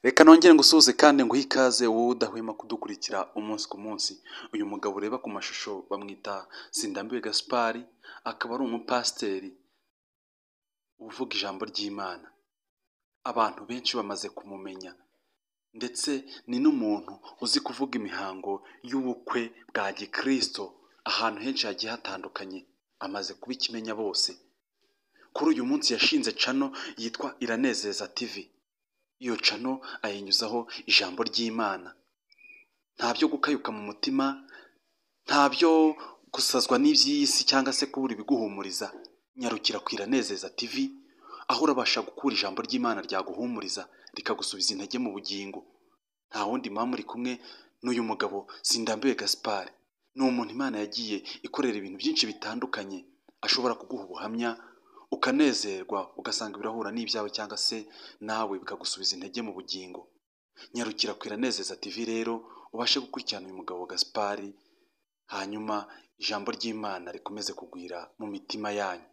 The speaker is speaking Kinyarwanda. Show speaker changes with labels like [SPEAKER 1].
[SPEAKER 1] Reka nongere ngusuhuze kandi nguhe ikaze wowe udahwema kudukurikira umunsi ku munsi. Uyu mugabo ureba ku mashusho bamwita Sindambiwe Gaspard, akaba ari umupasiteri uvuga ijambo ry'Imana. Abantu benshi bamaze kumumenya ndetse ni n'umuntu uzi kuvuga imihango y'ubukwe bwa gikristo ahantu henshi hagiye hatandukanye, amaze kuba ikimenya bose. Kuri uyu munsi yashinze channel yitwa Iranezeza TV. Iyo channel ayinyuzaho ijambo ry'Imana, nta byo gukayuka mu mutima, nta byo gusazwa n'iby'isi cyangwa se kubura ibiguhumuriza. Nyarukira ku Iranezeza TV aho urabasha gukura ijambo ry'Imana ryaguhumuriza rikagusubiza intege mu bugingo. Nta wundi muba muri kumwe n'uyu mugabo Sindambiwe Gaspard. Ni umuntu Imana yagiye ikorera ibintu byinshi bitandukanye, ashobora kuguha ubuhamya ukanezerwa ugasanga birahura n'ibyawe cyangwa se nawe bikagusubiza intege mu bugingo. Nyarukira ku Iranezeza TV rero ubashe gukurikirana uyu mugabo Gaspard, hanyuma ijambo ry'Imana rikomeze kugwira mu mitima yanyu.